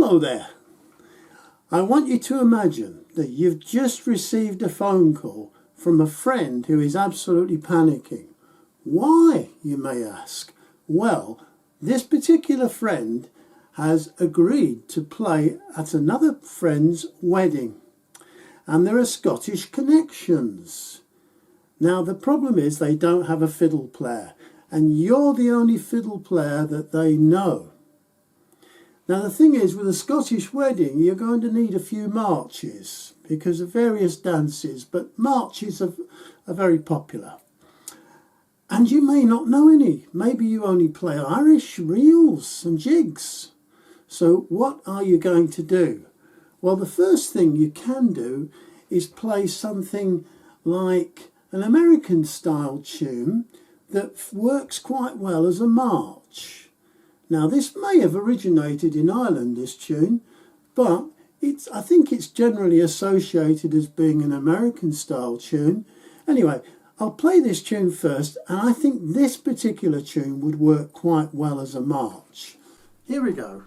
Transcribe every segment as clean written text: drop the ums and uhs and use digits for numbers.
Hello there. I want you to imagine that you've just received a phone call from a friend who is absolutely panicking. Why, you may ask? Well, this particular friend has agreed to play at another friend's wedding, and there are Scottish connections. Now, the problem is they don't have a fiddle player, and you're the only fiddle player that they know. Now, the thing is, with a Scottish wedding, you're going to need a few marches because of various dances, but marches are very popular. And you may not know any. Maybe you only play Irish reels and jigs. So what are you going to do? Well, the first thing you can do is play something like an American style tune that works quite well as a march. Now, this may have originated in Ireland, this tune, but I think it's generally associated as being an American style tune. Anyway, I'll play this tune first, and I think this particular tune would work quite well as a march. Here we go.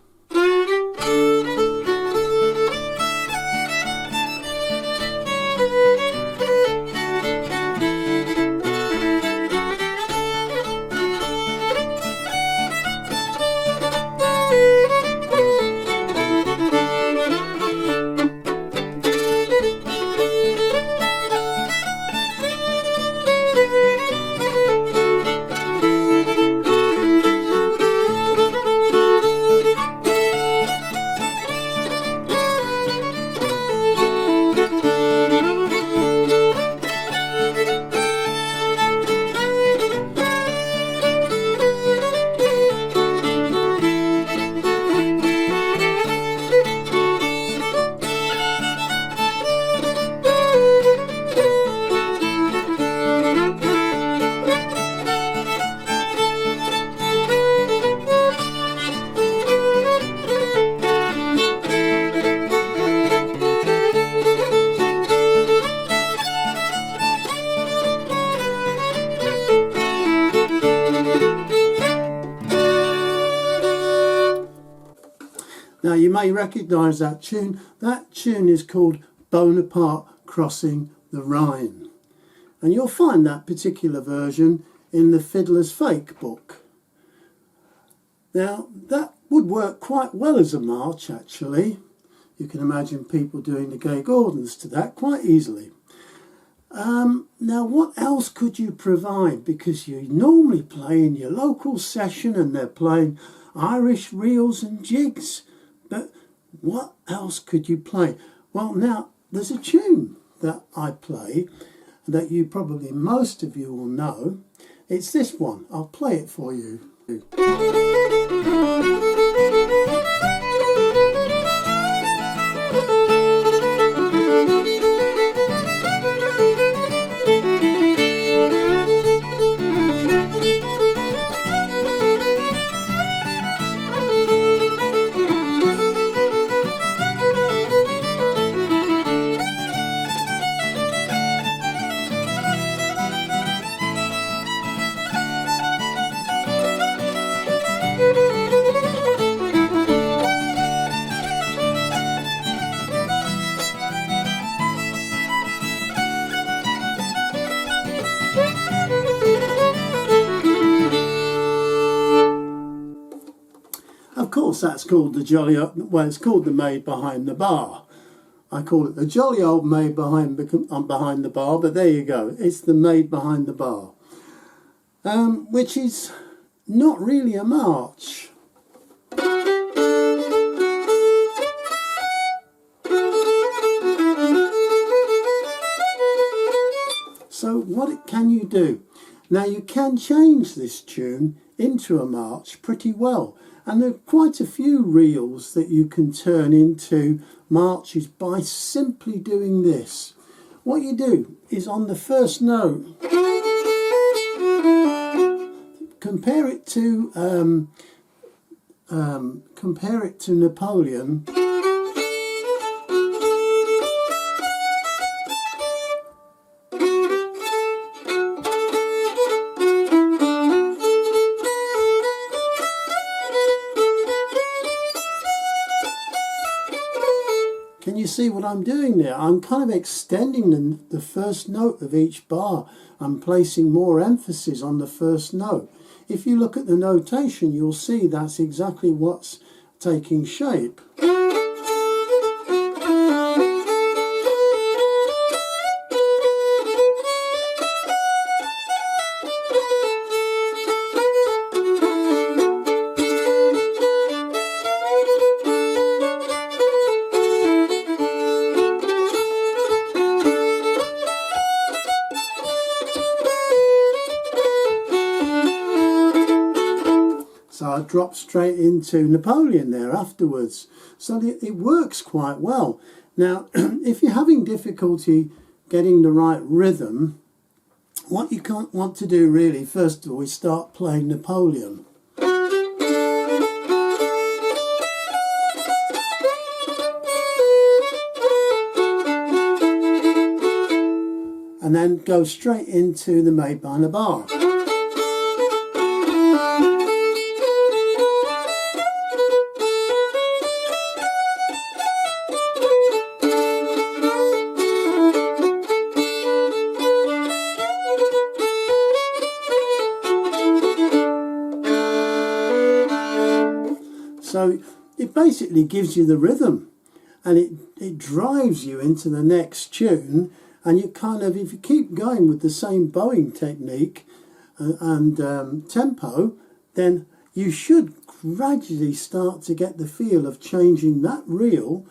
Now, you may recognise that tune. That tune is called Bonaparte Crossing the Rhine. And you'll find that particular version in the Fiddler's Fake book. Now, that would work quite well as a march, actually. You can imagine people doing the Gay Gordons to that quite easily. Now, what else could you provide? Because you normally play in your local session and they're playing Irish reels and jigs. But what else could you play? Well, now, there's a tune that I play that most of you will know. It's this one. I'll play it for you. Of course, that's called it's called the Maid Behind the Bar. I call it the jolly old Maid behind the bar, but there you go. It's the Maid Behind the Bar, which is not really a march. So what can you do? Now, you can change this tune into a march pretty well. And there are quite a few reels that you can turn into marches by simply doing this. What you do is on the first note, compare it to Napoleon. Can you see what I'm doing there? I'm kind of extending the first note of each bar. I'm placing more emphasis on the first note. If you look at the notation, you'll see that's exactly what's taking shape. So I drop straight into Napoleon there afterwards. So it works quite well. Now, if you're having difficulty getting the right rhythm, what you can't want to do really, first of all, is start playing Napoleon. And then go straight into the Maid Behind the Bar. So it basically gives you the rhythm, and it drives you into the next tune, and you kind of, if you keep going with the same bowing technique and tempo, then you should gradually start to get the feel of changing that reel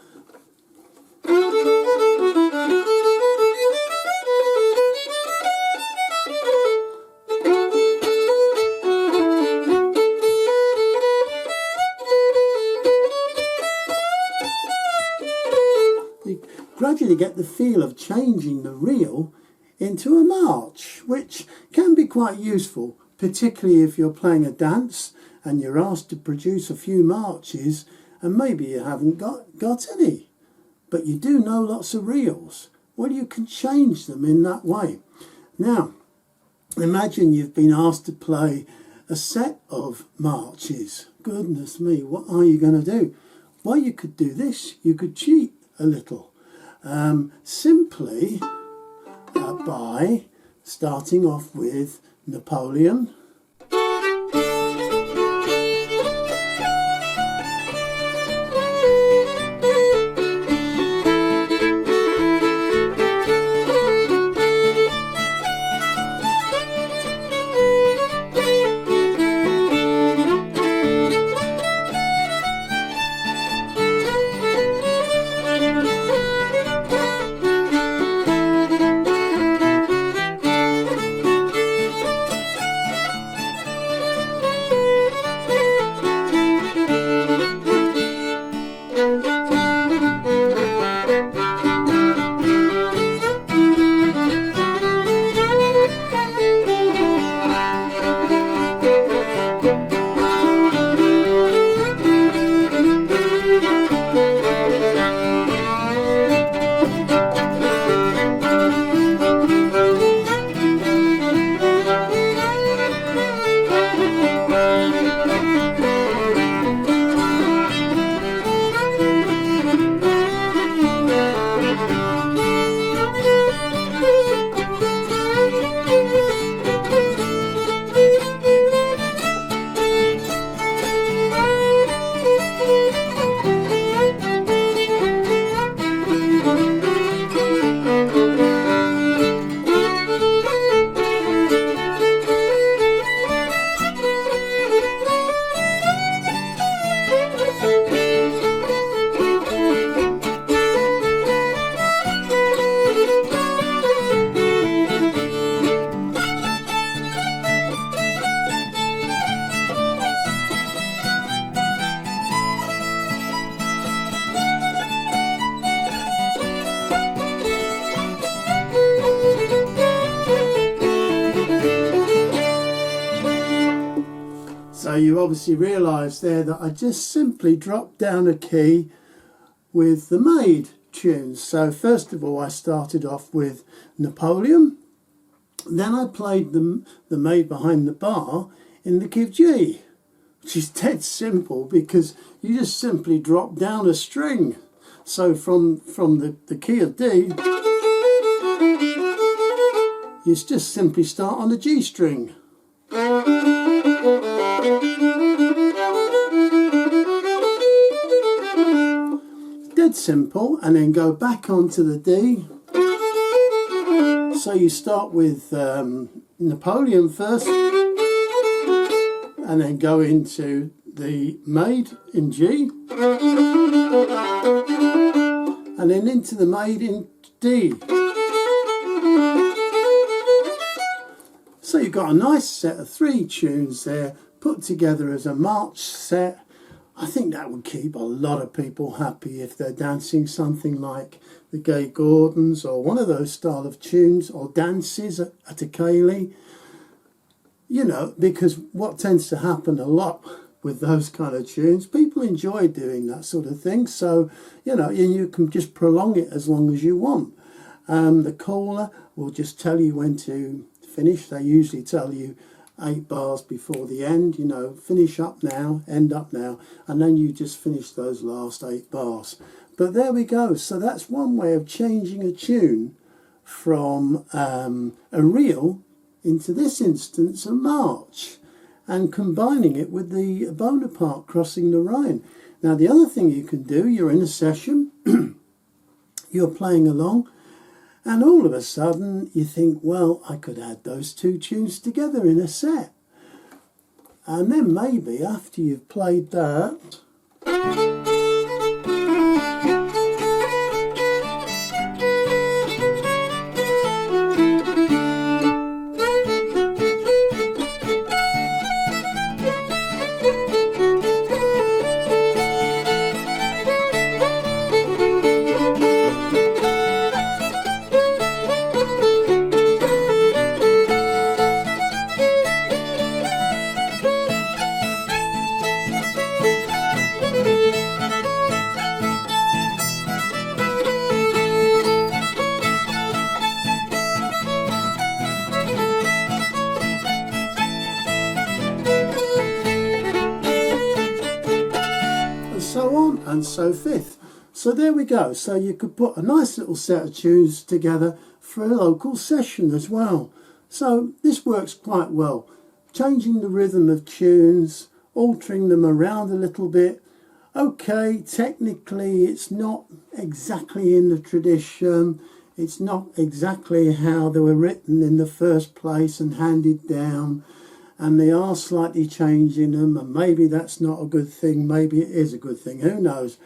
into a march, which can be quite useful, particularly if you're playing a dance and you're asked to produce a few marches and maybe you haven't got any, but you do know lots of reels. Well, you can change them in that way. Now, imagine you've been asked to play a set of marches. Goodness me, what are you going to do? Well, you could do this. You could cheat a little. Simply by starting off with Napoleon. So you obviously realise there that I just simply dropped down a key with the Maid tunes. So first of all I started off with Napoleon, then I played the Maid Behind the Bar in the key of G, which is dead simple because you just simply drop down a string. So from the key of D, you just simply start on the G string. Dead simple, and then go back onto the D. So you start with Napoleon first, and then go into the Maid in G, and then into the Maid in D. So you've got a nice set of 3 tunes there put together as a march set. I think that would keep a lot of people happy if they're dancing something like the Gay Gordons or one of those style of tunes, or dances at a ceilidh. You know, because what tends to happen a lot with those kind of tunes, people enjoy doing that sort of thing. So, you know, you can just prolong it as long as you want. The caller will just tell you when to finish. They usually tell you 8 bars before the end, you know, finish up now, end up now, and then you just finish those last 8 bars. But there we go. So that's one way of changing a tune from a reel into this instance a march, and combining it with the Bonaparte crossing the Rhine. Now the other thing you can do, you're in a session, you're playing along, and all of a sudden you think, well, I could add those 2 tunes together in a set. And then maybe after you've played that, so on and so forth. So there we go. So you could put a nice little set of tunes together for a local session as well. So this works quite well. Changing the rhythm of tunes, altering them around a little bit. Okay, technically it's not exactly in the tradition. It's not exactly how they were written in the first place and handed down. And they are slightly changing them, and maybe that's not a good thing, maybe it is a good thing, who knows.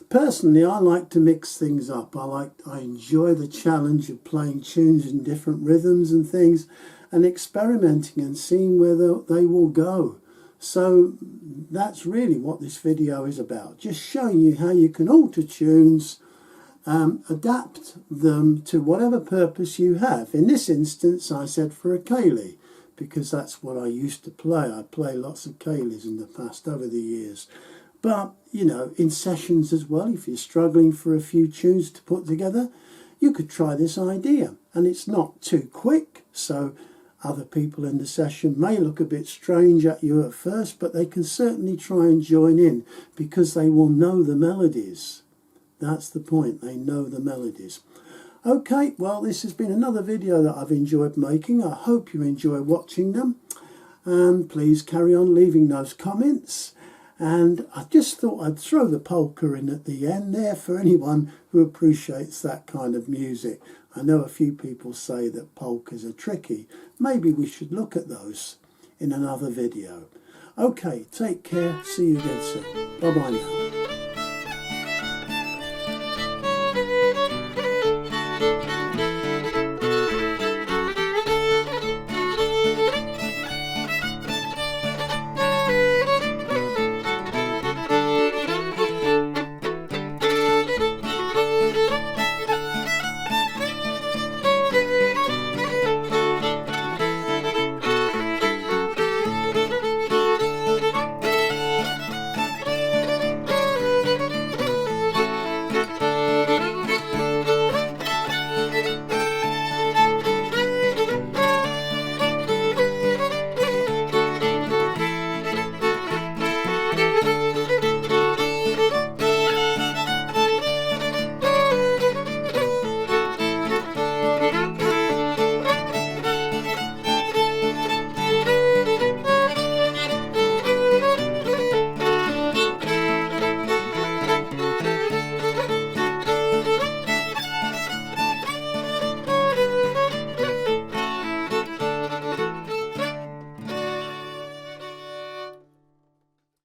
Personally, I like to mix things up. I enjoy the challenge of playing tunes in different rhythms and things, and experimenting and seeing where they will go. So that's really what this video is about, just showing you how you can alter tunes, adapt them to whatever purpose you have. In this instance, I said for a ceilidh, because that's what I used to play. I play lots of ceilidhs in the past over the years. But, you know, in sessions as well, if you're struggling for a few tunes to put together, you could try this idea. And it's not too quick, so other people in the session may look a bit strange at you at first, but they can certainly try and join in because they will know the melodies. That's the point, they know the melodies. Okay, well, this has been another video that I've enjoyed making. I hope you enjoy watching them. And please carry on leaving those comments. And I just thought I'd throw the polka in at the end there for anyone who appreciates that kind of music. I know a few people say that polkas are tricky. Maybe we should look at those in another video. Okay, take care. See you again soon. Bye-bye now.